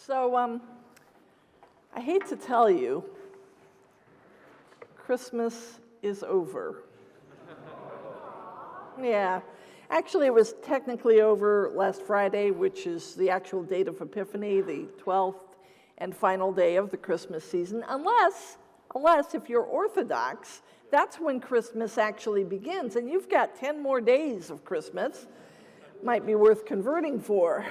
So, I hate to tell you, Christmas is over. Yeah. Actually, it was technically over last Friday, which is the actual date of Epiphany, the 12th and final day of the Christmas season, unless if you're Orthodox, that's when Christmas actually begins, and you've got 10 more days of Christmas. Might be worth converting for.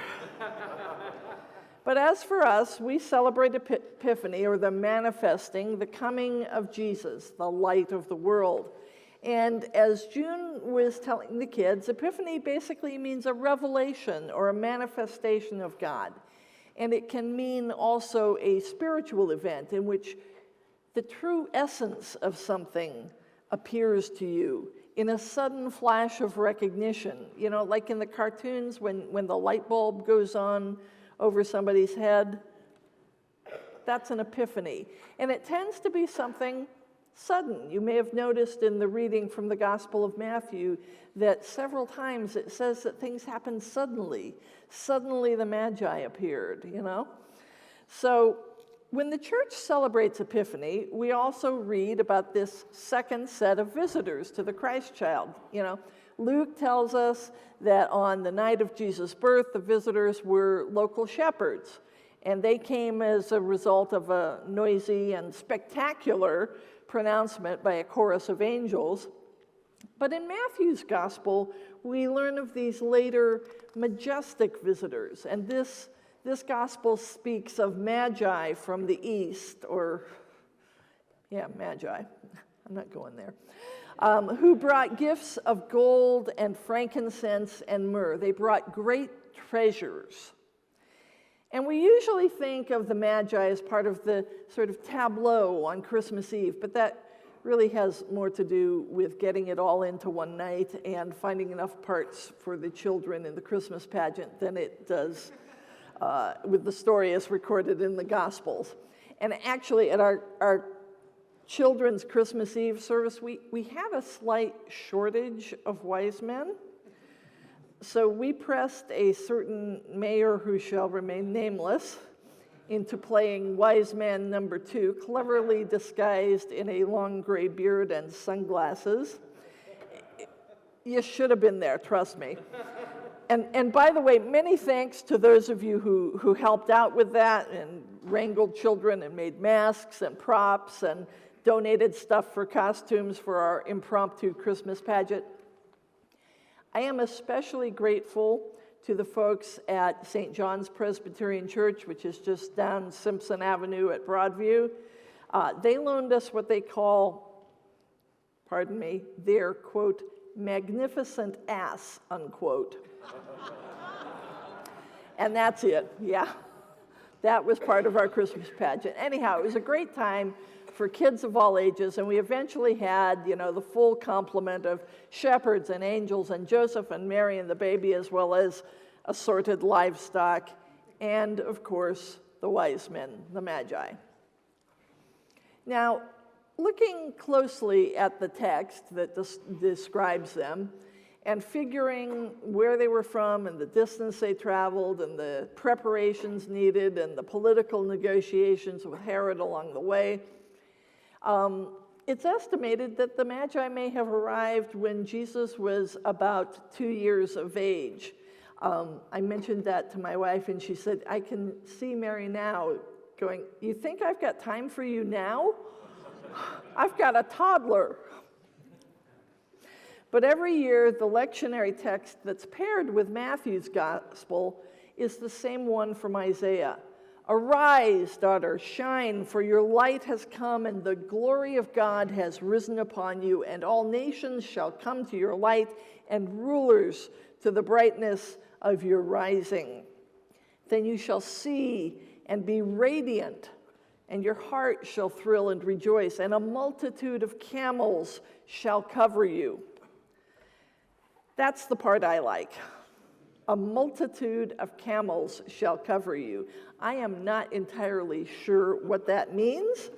But as for us, we celebrate Epiphany, or the manifesting, the coming of Jesus, the light of the world. And as June was telling the kids, Epiphany basically means a revelation or a manifestation of God. And it can mean also a spiritual event in which the true essence of something appears to you in a sudden flash of recognition. You know, like in the cartoons when the light bulb goes on over somebody's head. That's an epiphany. And it tends to be something sudden. You may have noticed in the reading from the Gospel of Matthew that several times it says that things happen suddenly. Suddenly the Magi appeared, you know? So when the church celebrates Epiphany, we also read about this second set of visitors to the Christ child. You know, Luke tells us that on the night of Jesus' birth, the visitors were local shepherds, and they came as a result of a noisy and spectacular pronouncement by a chorus of angels. But in Matthew's gospel, we learn of these later majestic visitors, and this gospel speaks of magi from the east, magi, I'm not going there, who brought gifts of gold and frankincense and myrrh. They brought great treasures. And we usually think of the Magi as part of the sort of tableau on Christmas Eve, but that really has more to do with getting it all into one night and finding enough parts for the children in the Christmas pageant than it does with the story as recorded in the Gospels. And actually, at our children's Christmas Eve service, we had a slight shortage of wise men. So we pressed a certain mayor who shall remain nameless into playing wise man number 2, cleverly disguised in a long gray beard and sunglasses. You should have been there, trust me. And by the way, many thanks to those of you who helped out with that and wrangled children and made masks and props and donated stuff for costumes for our impromptu Christmas pageant. I am especially grateful to the folks at St. John's Presbyterian Church, which is just down Simpson Avenue at Broadview. They loaned us what they call, their, quote, magnificent ass, unquote. And that's it, yeah. That was part of our Christmas pageant. Anyhow, it was a great time for kids of all ages, and we eventually had, the full complement of shepherds and angels and Joseph and Mary and the baby, as well as assorted livestock, and of course, the wise men, the Magi. Now, looking closely at the text that describes them, and figuring where they were from and the distance they traveled and the preparations needed and the political negotiations with Herod along the way, it's estimated that the Magi may have arrived when Jesus was about 2 years of age. I mentioned that to my wife, and she said, I can see Mary now going, you think I've got time for you now? I've got a toddler. But every year, the lectionary text that's paired with Matthew's gospel is the same one from Isaiah. Arise, daughter, shine, for your light has come, and the glory of God has risen upon you, and all nations shall come to your light, and rulers to the brightness of your rising. Then you shall see and be radiant, and your heart shall thrill and rejoice, and a multitude of camels shall cover you. That's the part I like. A multitude of camels shall cover you. I am not entirely sure what that means,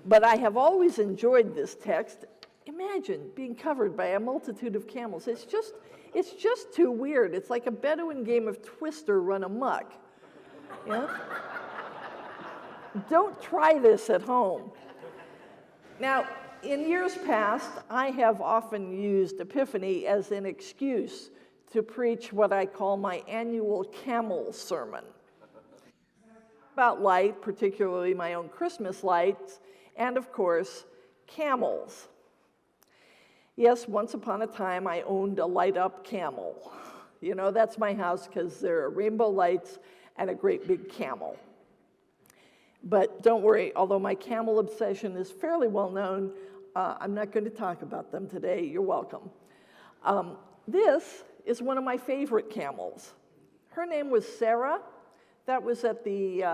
but I have always enjoyed this text. Imagine being covered by a multitude of camels. It's just too weird. It's like a Bedouin game of Twister run amok. You know? Don't try this at home. Now, in years past, I have often used Epiphany as an excuse to preach what I call my annual camel sermon. About light, particularly my own Christmas lights, and of course, camels. Yes, once upon a time, I owned a light-up camel. You know, that's my house because there are rainbow lights and a great big camel. But don't worry, although my camel obsession is fairly well known, I'm not going to talk about them today. You're welcome. This is one of my favorite camels. Her name was Sarah. That was at the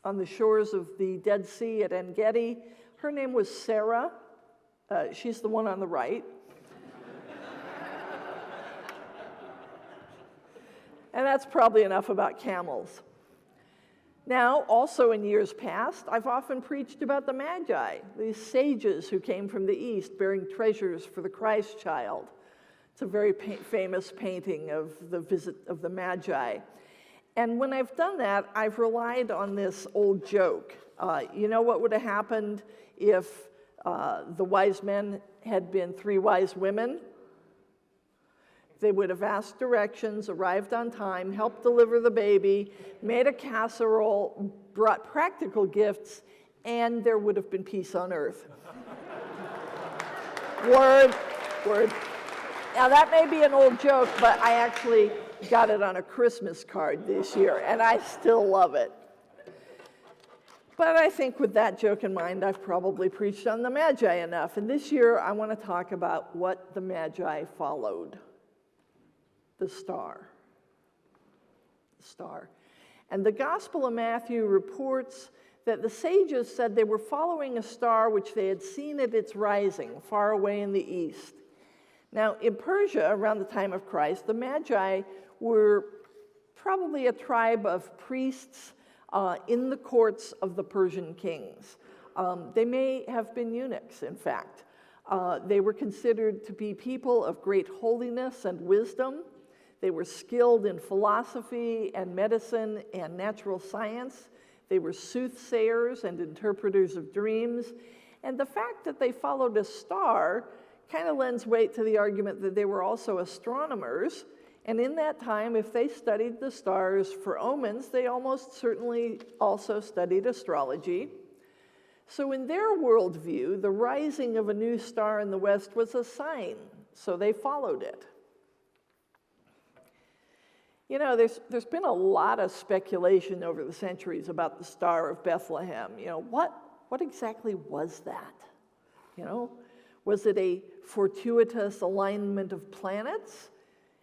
on the shores of the Dead Sea at En Gedi. Her name was Sarah. She's the one on the right. And that's probably enough about camels. Now, also in years past, I've often preached about the Magi, these sages who came from the East bearing treasures for the Christ child. It's a very famous painting of the visit of the Magi. And when I've done that, I've relied on this old joke. You know what would have happened if the wise men had been three wise women? They would have asked directions, arrived on time, helped deliver the baby, made a casserole, brought practical gifts, and there would have been peace on earth. Word. Now that may be an old joke, but I actually got it on a Christmas card this year, and I still love it. But I think with that joke in mind, I've probably preached on the Magi enough. And this year, I want to talk about what the Magi followed. The star. The star. And the Gospel of Matthew reports that the sages said they were following a star which they had seen at its rising, far away in the east. Now, in Persia, around the time of Christ, the Magi were probably a tribe of priests in the courts of the Persian kings. They may have been eunuchs, in fact. They were considered to be people of great holiness and wisdom. They were skilled in philosophy and medicine and natural science. They were soothsayers and interpreters of dreams. And the fact that they followed a star kind of lends weight to the argument that they were also astronomers. And in that time, if they studied the stars for omens, they almost certainly also studied astrology. So in their worldview, the rising of a new star in the west was a sign, so they followed it. You know, there's been a lot of speculation over the centuries about the Star of Bethlehem. You know, what exactly was that? You know, was it a fortuitous alignment of planets?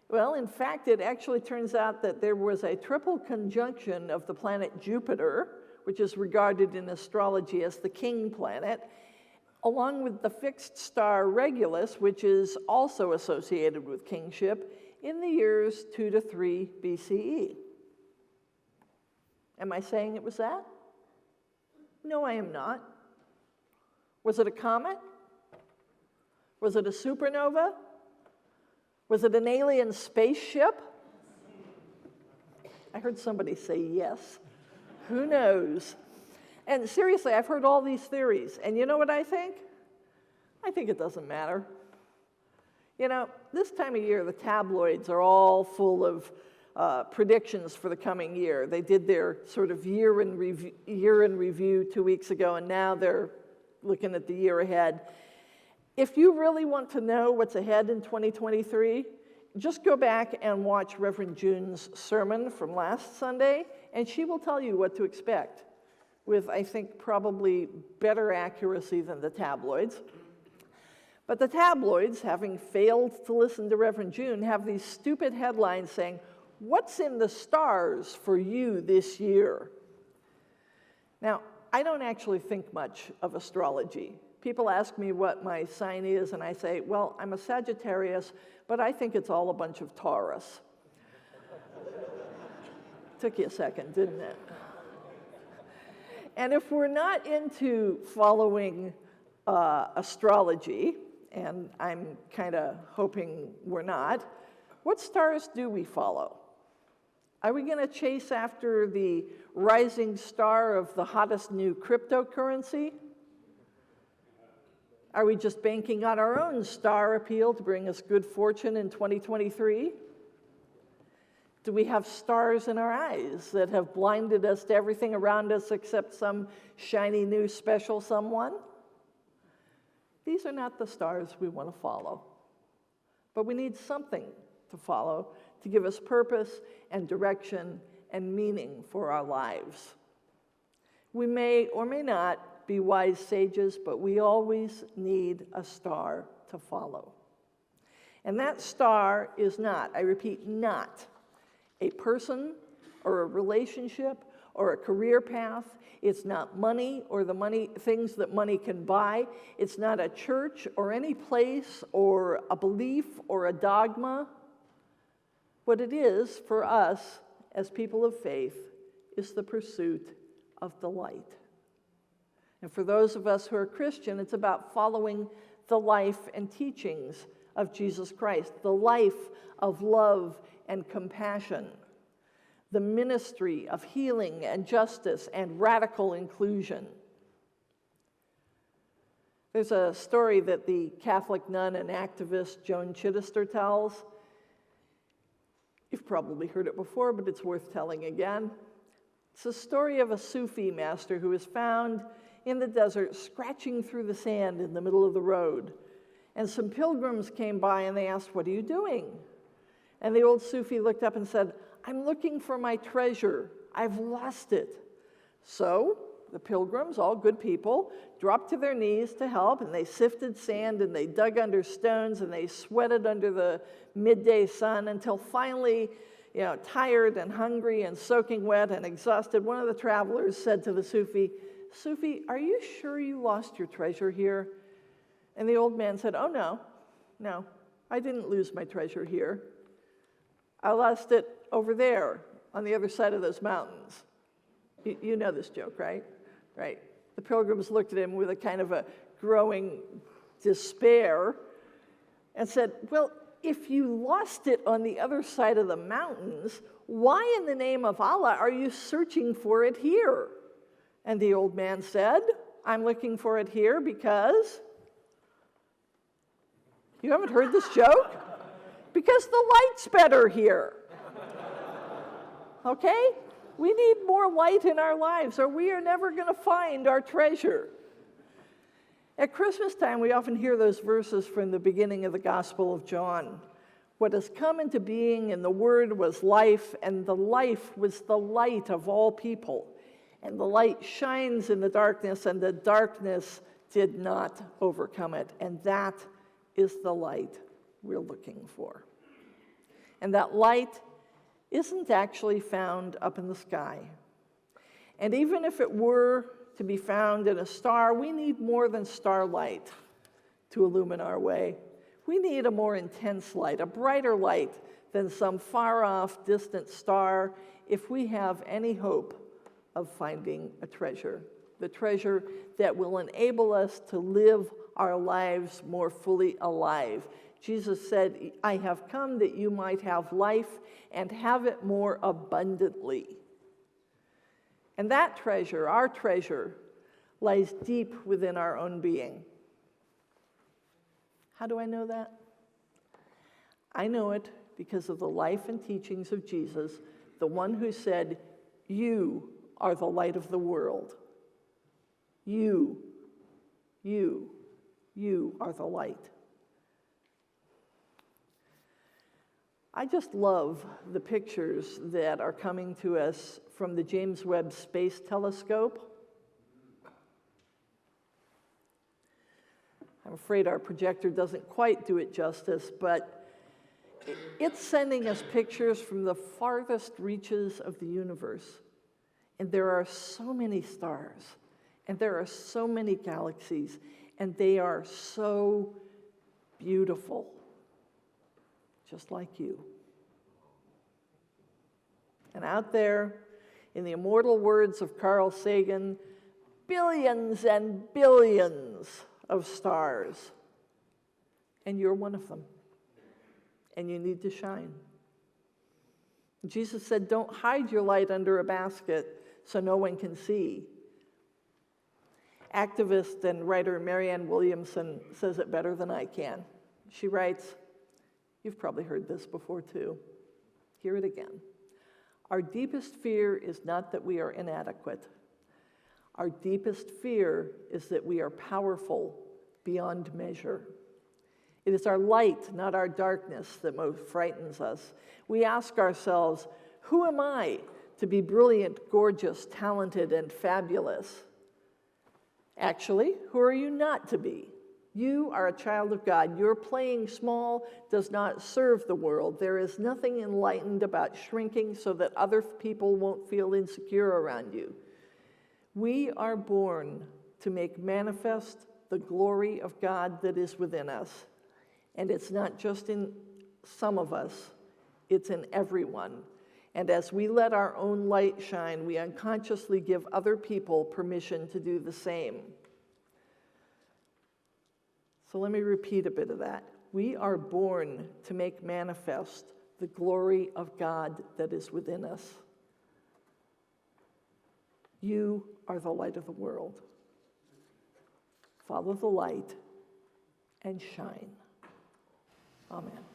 Well, in fact, it actually turns out that there was a triple conjunction of the planet Jupiter, which is regarded in astrology as the king planet, along with the fixed star Regulus, which is also associated with kingship, in the years 2 to 3 BCE. Am I saying it was that? No, I am not. Was it a comet? Was it a supernova? Was it an alien spaceship? I heard somebody say yes. Who knows? And seriously, I've heard all these theories. And you know what I think? I think it doesn't matter. You know, this time of year, the tabloids are all full of predictions for the coming year. They did their sort of year in review 2 weeks ago, and now they're looking at the year ahead. If you really want to know what's ahead in 2023, just go back and watch Reverend June's sermon from last Sunday, and she will tell you what to expect with, I think, probably better accuracy than the tabloids. But the tabloids, having failed to listen to Reverend June, have these stupid headlines saying, "What's in the stars for you this year?" Now, I don't actually think much of astrology. People ask me what my sign is, and I say, well, I'm a Sagittarius, but I think it's all a bunch of Taurus. Took you a second, didn't it? And if we're not into following astrology, and I'm kind of hoping we're not, what stars do we follow? Are we going to chase after the rising star of the hottest new cryptocurrency? Are we just banking on our own star appeal to bring us good fortune in 2023? Do we have stars in our eyes that have blinded us to everything around us except some shiny new special someone? These are not the stars we want to follow. But we need something to follow to give us purpose and direction and meaning for our lives. We may or may not be wise sages, but we always need a star to follow. And that star is not, I repeat, not a person or a relationship or a career path. It's not money or the things that money can buy. It's not a church or any place or a belief or a dogma. What it is for us as people of faith is the pursuit of the light. And for those of us who are Christian, it's about following the life and teachings of Jesus Christ, the life of love and compassion, the ministry of healing and justice and radical inclusion. There's a story that the Catholic nun and activist Joan Chittister tells. You've probably heard it before, but it's worth telling again. It's a story of a Sufi master who was found in the desert scratching through the sand in the middle of the road. And some pilgrims came by and they asked, "What are you doing?" And the old Sufi looked up and said, "I'm looking for my treasure. I've lost it." So the pilgrims, all good people, dropped to their knees to help, and they sifted sand and they dug under stones and they sweated under the midday sun until finally, tired and hungry and soaking wet and exhausted, one of the travelers said to the Sufi, "Sufi, are you sure you lost your treasure here?" And the old man said, "Oh, no, I didn't lose my treasure here. I lost it over there on the other side of those mountains." You know this joke, right? Right. The pilgrims looked at him with a kind of a growing despair and said, "Well, if you lost it on the other side of the mountains, why in the name of Allah are you searching for it here?" And the old man said, "I'm looking for it here because..." You haven't heard this joke? Because the light's better here. Okay? We need more light in our lives, or we are never going to find our treasure. At Christmas time, we often hear those verses from the beginning of the Gospel of John. What has come into being, and the Word was life, and the life was the light of all people. And the light shines in the darkness, and the darkness did not overcome it. And that is the light we're looking for. And that light isn't actually found up in the sky. And even if it were to be found in a star, we need more than starlight to illumine our way. We need a more intense light, a brighter light than some far-off, distant star if we have any hope of finding a treasure, the treasure that will enable us to live our lives more fully alive. Jesus said, "I have come that you might have life and have it more abundantly." And that treasure, our treasure, lies deep within our own being. How do I know that? I know it because of the life and teachings of Jesus, the one who said, "You are the light of the world. You are the light." I just love the pictures that are coming to us from the James Webb Space Telescope. I'm afraid our projector doesn't quite do it justice, but it's sending us pictures from the farthest reaches of the universe. And there are so many stars, and there are so many galaxies, and they are so beautiful. Just like you. And out there, in the immortal words of Carl Sagan, billions and billions of stars. And you're one of them. And you need to shine. Jesus said, don't hide your light under a basket so no one can see. Activist and writer Marianne Williamson says it better than I can. She writes, you've probably heard this before too. Hear it again. Our deepest fear is not that we are inadequate. Our deepest fear is that we are powerful beyond measure. It is our light, not our darkness, that most frightens us. We ask ourselves, who am I to be brilliant, gorgeous, talented, and fabulous? Actually, who are you not to be? You are a child of God. Your playing small does not serve the world. There is nothing enlightened about shrinking so that other people won't feel insecure around you. We are born to make manifest the glory of God that is within us. And it's not just in some of us, it's in everyone. And as we let our own light shine, we unconsciously give other people permission to do the same. So let me repeat a bit of that. We are born to make manifest the glory of God that is within us. You are the light of the world. Follow the light and shine. Amen.